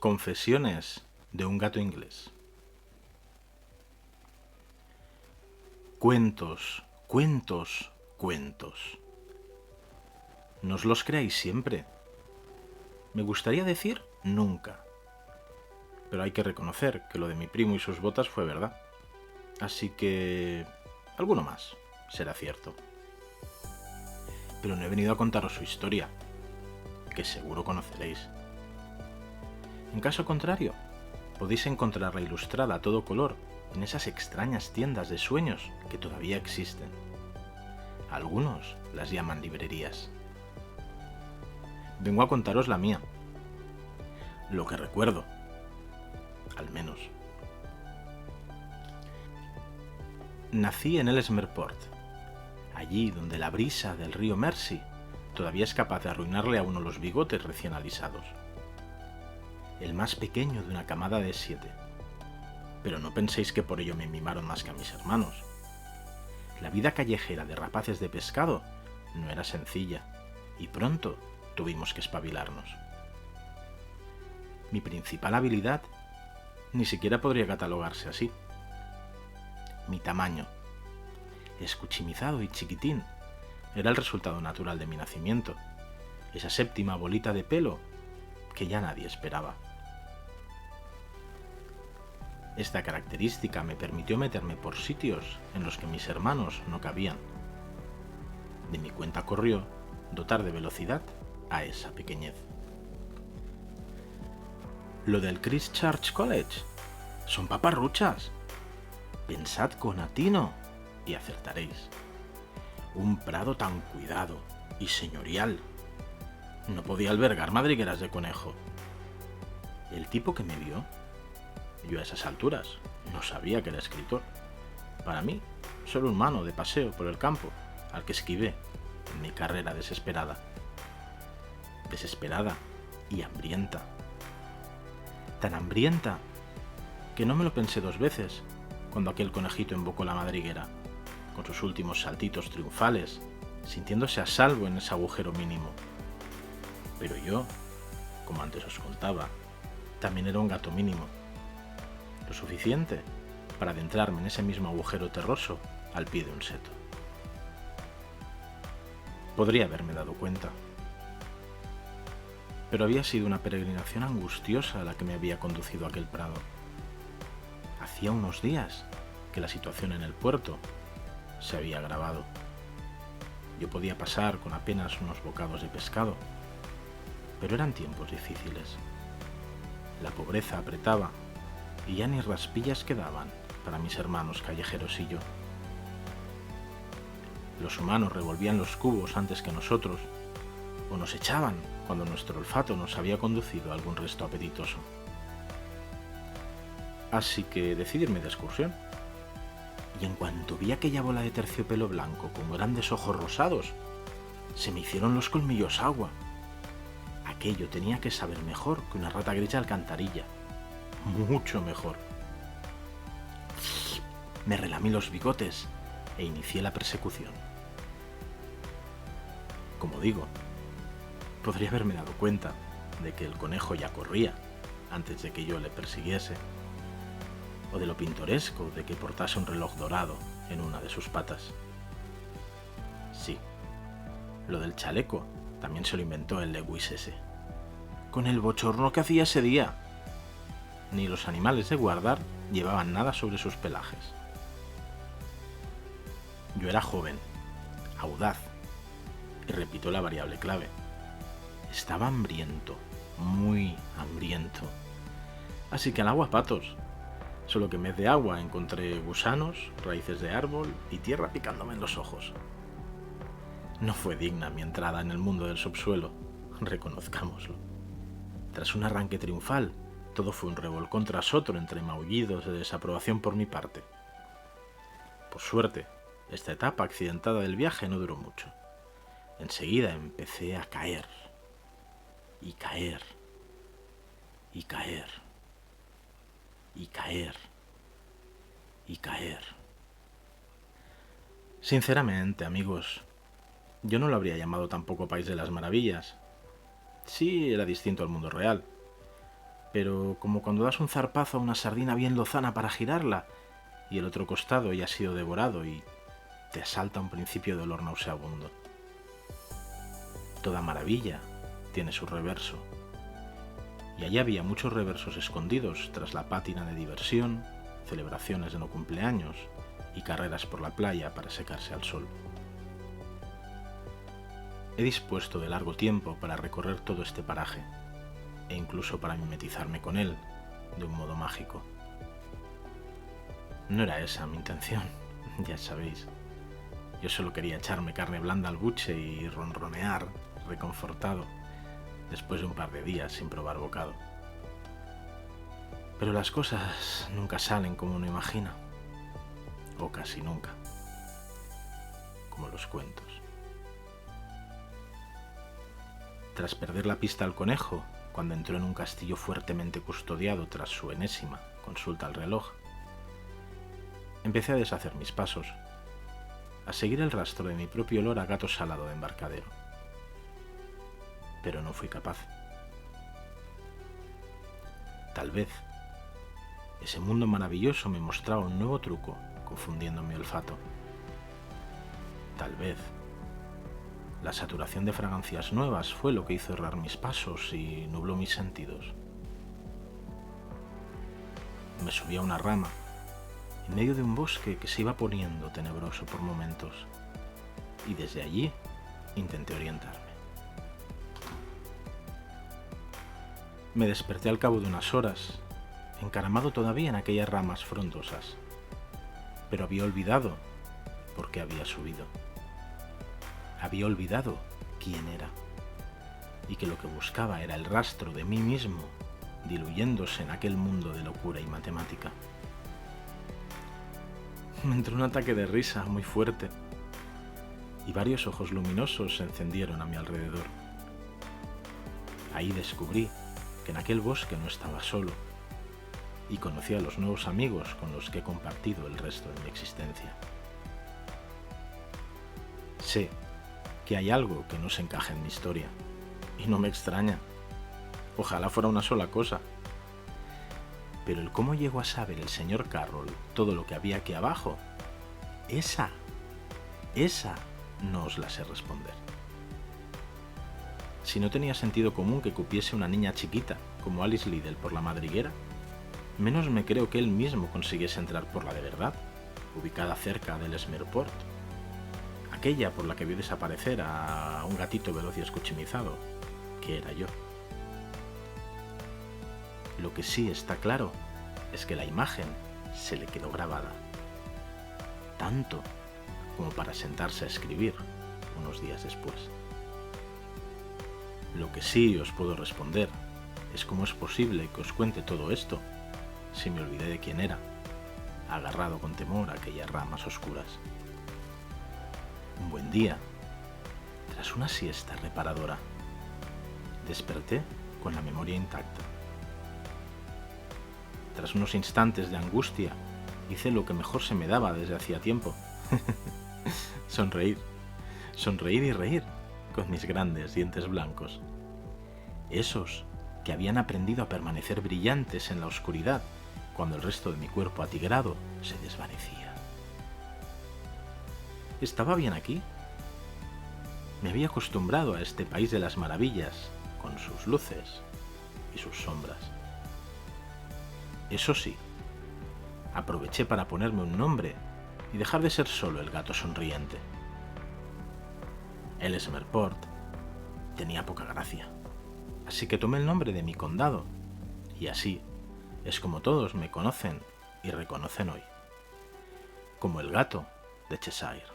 Confesiones de un gato inglés. Cuentos, cuentos, cuentos. No os los creáis siempre. Me gustaría decir nunca. Pero hay que reconocer que lo de mi primo y sus botas fue verdad. Así que... alguno más será cierto. Pero no he venido a contaros su historia, que seguro conoceréis. En caso contrario, podéis encontrarla ilustrada a todo color en esas extrañas tiendas de sueños que todavía existen. Algunos las llaman librerías. Vengo a contaros la mía. Lo que recuerdo, al menos. Nací en Ellesmere-Port, allí donde la brisa del río Mersey todavía es capaz de arruinarle a uno los bigotes recién alisados. El más pequeño de una camada de 7. Pero no penséis que por ello me mimaron más que a mis hermanos. La vida callejera de rapaces de pescado no era sencilla, y pronto tuvimos que espabilarnos. Mi principal habilidad ni siquiera podría catalogarse así. Mi tamaño, escuchimizado y chiquitín, era el resultado natural de mi nacimiento, esa séptima bolita de pelo que ya nadie esperaba. Esta característica me permitió meterme por sitios en los que mis hermanos no cabían. De mi cuenta corrió dotar de velocidad a esa pequeñez. Lo del Christ Church College son paparruchas. Pensad con atino y acertaréis. Un prado tan cuidado y señorial no podía albergar madrigueras de conejo. El tipo que me vio, yo a esas alturas no sabía que era escritor. Para mí, solo un mano de paseo por el campo al que esquivé en mi carrera desesperada. Desesperada y hambrienta. Tan hambrienta que no me lo pensé 2 veces cuando aquel conejito embocó la madriguera, con sus últimos saltitos triunfales, sintiéndose a salvo en ese agujero mínimo. Pero yo, como antes os contaba, también era un gato mínimo. Lo suficiente para adentrarme en ese mismo agujero terroso al pie de un seto. Podría haberme dado cuenta. Pero había sido una peregrinación angustiosa la que me había conducido a aquel prado. Hacía unos días que la situación en el puerto se había agravado. Yo podía pasar con apenas unos bocados de pescado, pero eran tiempos difíciles. La pobreza apretaba y ya ni raspillas quedaban para mis hermanos callejeros y yo. Los humanos revolvían los cubos antes que nosotros, o nos echaban cuando nuestro olfato nos había conducido a algún resto apetitoso. Así que decidí irme de excursión, y en cuanto vi aquella bola de terciopelo blanco con grandes ojos rosados, se me hicieron los colmillos agua. Aquello tenía que saber mejor que una rata gris de alcantarilla. Mucho mejor. Me relamí los bigotes e inicié la persecución. Como digo, podría haberme dado cuenta de que el conejo ya corría antes de que yo le persiguiese, o de lo pintoresco de que portase un reloj dorado en una de sus patas. Sí, lo del chaleco también se lo inventó el Lewis ese. Con el bochorno que hacía ese día. Ni los animales de guardar llevaban nada sobre sus pelajes. Yo era joven, audaz, y repito la variable clave. Estaba hambriento, muy hambriento. Así que al agua patos, solo que en vez de agua encontré gusanos, raíces de árbol y tierra picándome en los ojos. No fue digna mi entrada en el mundo del subsuelo, reconozcámoslo. Tras un arranque triunfal, todo fue un revolcón tras otro entre maullidos de desaprobación por mi parte. Por suerte, esta etapa accidentada del viaje no duró mucho. Enseguida empecé a caer. Y caer. Y caer. Y caer. Y caer. Sinceramente, amigos, yo no lo habría llamado tampoco País de las Maravillas. Sí, era distinto al mundo real. pero como cuando das un zarpazo a una sardina bien lozana para girarla y el otro costado ya ha sido devorado y te asalta un principio de olor nauseabundo. Toda maravilla tiene su reverso, y allí había muchos reversos escondidos tras la pátina de diversión, celebraciones de no cumpleaños y carreras por la playa para secarse al sol. He dispuesto de largo tiempo para recorrer todo este paraje, e incluso para mimetizarme con él de un modo mágico. No era esa mi intención, ya sabéis. Yo solo quería echarme carne blanda al buche y ronronear, reconfortado, después de un par de días sin probar bocado. Pero las cosas nunca salen como uno imagina, o casi nunca, como los cuentos. Tras perder la pista al conejo, cuando entró en un castillo fuertemente custodiado tras su enésima consulta al reloj, empecé a deshacer mis pasos, a seguir el rastro de mi propio olor a gato salado de embarcadero. Pero no fui capaz. Tal vez ese mundo maravilloso me mostraba un nuevo truco, confundiendo mi olfato. Tal vez la saturación de fragancias nuevas fue lo que hizo errar mis pasos y nubló mis sentidos. Me subí a una rama, en medio de un bosque que se iba poniendo tenebroso por momentos, y desde allí intenté orientarme. Me desperté al cabo de unas horas, encaramado todavía en aquellas ramas frondosas, pero había olvidado por qué había subido. Había olvidado quién era, y que lo que buscaba era el rastro de mí mismo, diluyéndose en aquel mundo de locura y matemática. Me entró un ataque de risa muy fuerte, y varios ojos luminosos se encendieron a mi alrededor. Ahí descubrí que en aquel bosque no estaba solo, y conocí a los nuevos amigos con los que he compartido el resto de mi existencia. Sé que hay algo que no se encaja en mi historia, y no me extraña. Ojalá fuera una sola cosa. Pero el cómo llegó a saber el señor Carroll todo lo que había aquí abajo, esa no os la sé responder. Si no tenía sentido común que cupiese una niña chiquita como Alice Liddell por la madriguera, menos me creo que él mismo consiguiese entrar por la de verdad, ubicada cerca del Smerport, aquella por la que vio desaparecer a un gatito veloz y escuchimizado, que era yo. Lo que sí está claro es que la imagen se le quedó grabada, tanto como para sentarse a escribir unos días después. Lo que sí os puedo responder es cómo es posible que os cuente todo esto si me olvidé de quién era, agarrado con temor a aquellas ramas oscuras. Un buen día, tras una siesta reparadora, desperté con la memoria intacta. Tras unos instantes de angustia, hice lo que mejor se me daba desde hacía tiempo. Sonreír y reír con mis grandes dientes blancos. Esos que habían aprendido a permanecer brillantes en la oscuridad cuando el resto de mi cuerpo atigrado se desvanecía. ¿Estaba bien aquí? Me había acostumbrado a este país de las maravillas, con sus luces y sus sombras. Eso sí, aproveché para ponerme un nombre y dejar de ser solo el gato sonriente. El Smerport tenía poca gracia, así que tomé el nombre de mi condado, y así es como todos me conocen y reconocen hoy, como el gato de Cheshire.